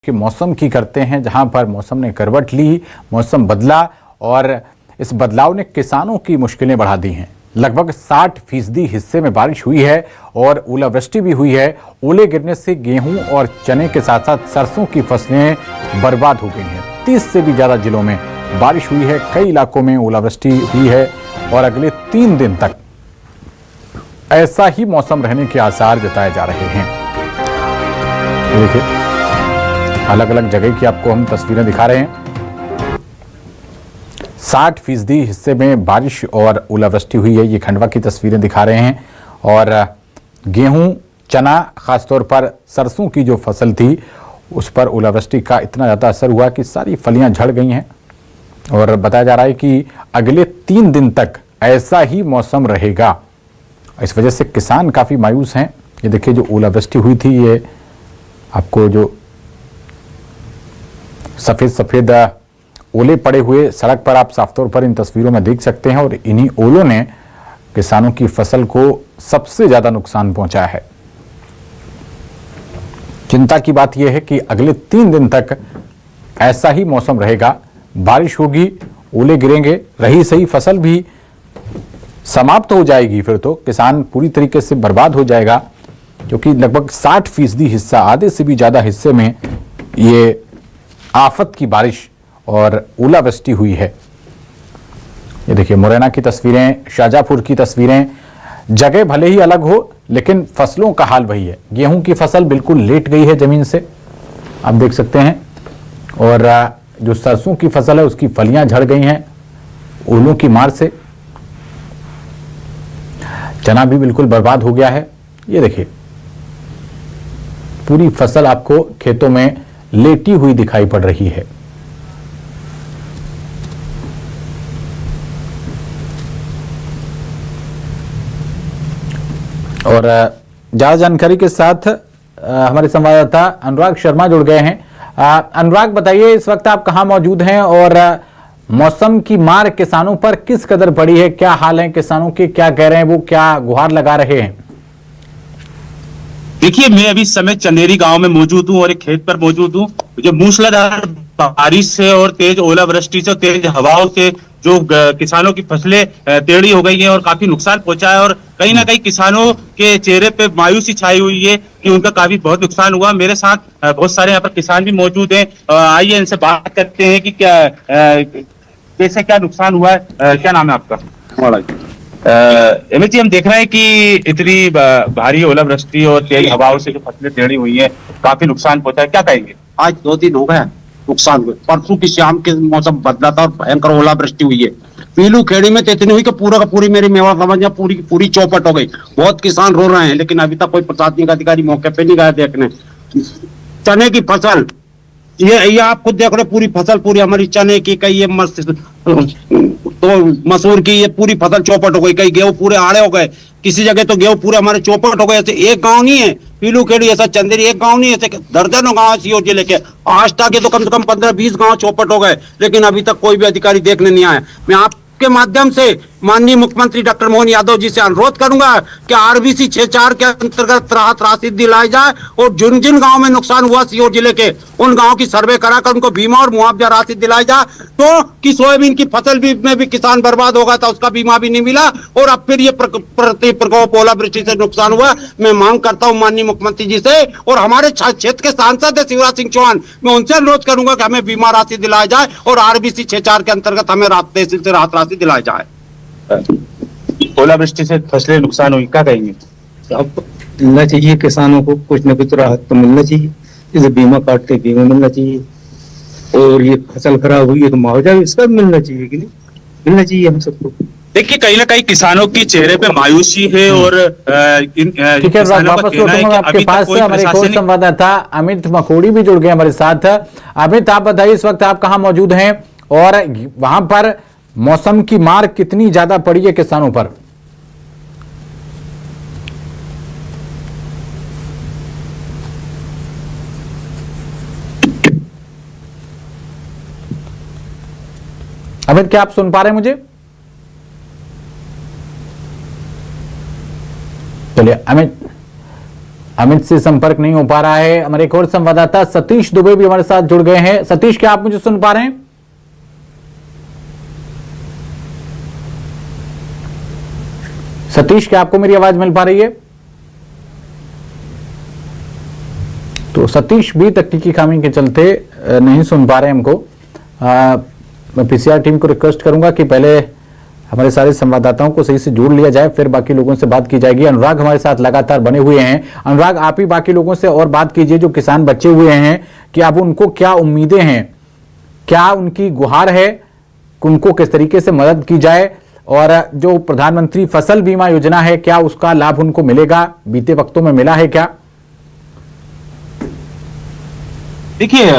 कि मौसम की करते हैं, जहां पर मौसम ने करवट ली, मौसम बदला और इस बदलाव ने किसानों की मुश्किलें बढ़ा दी हैं। लगभग 60% हिस्से में बारिश हुई है और ओलावृष्टि भी हुई है। ओले गिरने से गेहूं और चने के साथ साथ सरसों की फसलें बर्बाद हो गई हैं। 30 से भी ज्यादा जिलों में बारिश हुई है, कई इलाकों में ओलावृष्टि हुई है और अगले 3 दिन तक ऐसा ही मौसम रहने के आसार जताए जा रहे हैं। देखिए, अलग अलग जगह की आपको हम तस्वीरें दिखा रहे हैं। 60% हिस्से में बारिश और ओलावृष्टि हुई है, ये खंडवा की तस्वीरें दिखा रहे हैं। और गेहूं, चना, खासतौर पर सरसों की जो फसल थी उस पर ओलावृष्टि का इतना ज़्यादा असर हुआ कि सारी फलियां झड़ गई हैं। और बताया जा रहा है कि अगले 3 दिन तक ऐसा ही मौसम रहेगा। इस वजह से किसान काफ़ी मायूस हैं। ये देखिए, जो ओलावृष्टि हुई थी, ये आपको जो सफ़ेद ओले पड़े हुए सड़क पर आप साफ तौर पर इन तस्वीरों में देख सकते हैं। और इन्हीं ओलों ने किसानों की फसल को सबसे ज़्यादा नुकसान पहुंचाया है। चिंता की बात यह है कि अगले 3 दिन तक ऐसा ही मौसम रहेगा। बारिश होगी, ओले गिरेंगे, रही सही फसल भी समाप्त हो जाएगी, फिर तो किसान पूरी तरीके से बर्बाद हो जाएगा, क्योंकि लगभग 60% हिस्सा, आधे से भी ज़्यादा हिस्से में ये आफत की बारिश और ओलावृष्टि हुई है। ये देखिए, मुरैना की तस्वीरें, शाहजहांपुर की तस्वीरें। जगह भले ही अलग हो, लेकिन फसलों का हाल वही है। गेहूं की फसल बिल्कुल लेट गई है जमीन से, आप देख सकते हैं। और जो सरसों की फसल है उसकी फलियां झड़ गई हैं ओलों की मार से। चना भी बिल्कुल बर्बाद हो गया है। ये देखिए, पूरी फसल आपको खेतों में लेटी हुई दिखाई पड़ रही है। और ज्यादा जानकारी के साथ हमारे संवाददाता अनुराग शर्मा जुड़ गए हैं। अनुराग, बताइए, इस वक्त आप कहां मौजूद हैं और मौसम की मार किसानों पर किस कदर पड़ी है? क्या हाल है किसानों के, क्या कह रहे हैं वो, क्या गुहार लगा रहे हैं? देखिए, मैं अभी इस समय चंदेरी गांव में मौजूद हूं और एक खेत पर मौजूद हूं। जो मूसलाधार बारिश से और तेज ओलावृष्टि से, तेज हवाओं से जो किसानों की फसलें टेढ़ी हो गई हैं और काफी नुकसान पहुंचा है। और कहीं ना कहीं किसानों के चेहरे पे मायूसी छाई हुई है कि उनका काफी बहुत नुकसान हुआ। मेरे साथ बहुत सारे यहाँ पर किसान भी मौजूद हैं। आइए इनसे बात करते हैं कि क्या कैसे क्या नुकसान हुआ है। क्या नाम है आपका? एमएच जी, हम देख रहे हैं कि इतनी भारी ओलावृष्टि और तेज हवाओं से जो फसलें टेढ़ी हुई हैं, काफी नुकसान पहुंचा है, क्या कहेंगे? आज 2 दिन हो गए नुकसान हुए। परसों की शाम के मौसम बदला था और भयंकर ओलावृष्टि हुई है। पीलू खेड़ी में तो इतनी हुई कि पूरा का पूरी मेरी मेवा समझ पूरी की पूरी चौपट हो गई। बहुत किसान रो रहे हैं, लेकिन अभी तक कोई प्रशासनिक अधिकारी मौके पे नहीं गया देखने। चने की फसल, ये आप खुद देख रहे, पूरी फसल, पूरी हमारी चने की, कई ये तो मसूर की, ये पूरी फसल चौपट हो गई। कई गेहूं पूरे आड़े हो गए, किसी जगह तो गेहूं पूरे हमारे चौपट हो गए। ऐसे एक गांव नहीं है पीलू खेड़ी, ऐसा चंदेरी एक गांव नहीं है, ऐसे दर्जनों गांव सीओ जिले के। आज तक के तो कम से कम 15-20 गांव चौपट हो गए, लेकिन अभी तक कोई भी अधिकारी देखने नहीं आया। मैं आपके माध्यम से माननीय मुख्यमंत्री डॉक्टर मोहन यादव जी से अनुरोध करूंगा कि आरबीसी 6-4 के अंतर्गत राहत राशि दिलाई जाए और जिन जिन गांव में नुकसान हुआ सीहोर जिले के, उन गांव की सर्वे कराकर उनको बीमा और मुआवजा राशि दिलाई जाए। तो कि सोयाबीन की फसल में भी किसान बर्बाद हो गया था, उसका बीमा भी नहीं मिला, और अब फिर ये प्रति प्रकोप ओलावृष्टि से नुकसान हुआ। मैं मांग करता हूं माननीय मुख्यमंत्री जी से, और हमारे क्षेत्र के सांसद है शिवराज सिंह चौहान, मैं उनसे अनुरोध करूंगा कि हमें बीमा राशि दिलाई जाए और आरबीसी 6-4 के अंतर्गत हमें राहत राशि दिलाई जाए। ओलावृष्टि से फसलें नुकसान हुई, क्या कहेंगे? अब मिलना चाहिए किसानों को, कुछ न कुछ राहत तो मिलना चाहिए। जैसे बीमा काटते बीमा मिलना चाहिए, और ये फसल खराब हुई है तो मुआवजा इसका मिलना चाहिए कि नहीं? मिलना चाहिए हम सबको। देखिए, कहीं ना कहीं किसानों की चेहरे पे मायूसी है। और ठीक है, वापस लौटूंगा आपके पास से। हमारे कोई संवाददाता अमित मकोड़ी भी जुड़ गए हमारे साथ। अमित, आप बताइए, इस वक्त आप कहाँ मौजूद हैं और वहां पर मौसम की मार कितनी ज्यादा पड़ी है किसानों पर? अमित, क्या आप सुन पा रहे हैं मुझे? चलिए अमित, अमित से संपर्क नहीं हो पा रहा है। हमारे एक और संवाददाता सतीश दुबे भी हमारे साथ जुड़ गए हैं। सतीश, क्या आप मुझे सुन पा रहे हैं? सतीश, क्या आपको मेरी आवाज मिल पा रही है? तो सतीश भी तकनीकी खामी के चलते नहीं सुन पा रहे हमको। मैं पीसीआर टीम को रिक्वेस्ट करूंगा कि पहले हमारे सारे संवाददाताओं को सही से जोड़ लिया जाए, फिर बाकी लोगों से बात की जाएगी। अनुराग हमारे साथ लगातार बने हुए हैं। अनुराग, आप ही बाकी लोगों से और बात कीजिए जो किसान बचे हुए हैं, कि अब उनको क्या उम्मीदें हैं, क्या उनकी गुहार है, उनको किस तरीके से मदद की जाए, और जो प्रधानमंत्री फसल बीमा योजना है क्या उसका लाभ उनको मिलेगा? बीते वक्तों में मिला है क्या? देखिए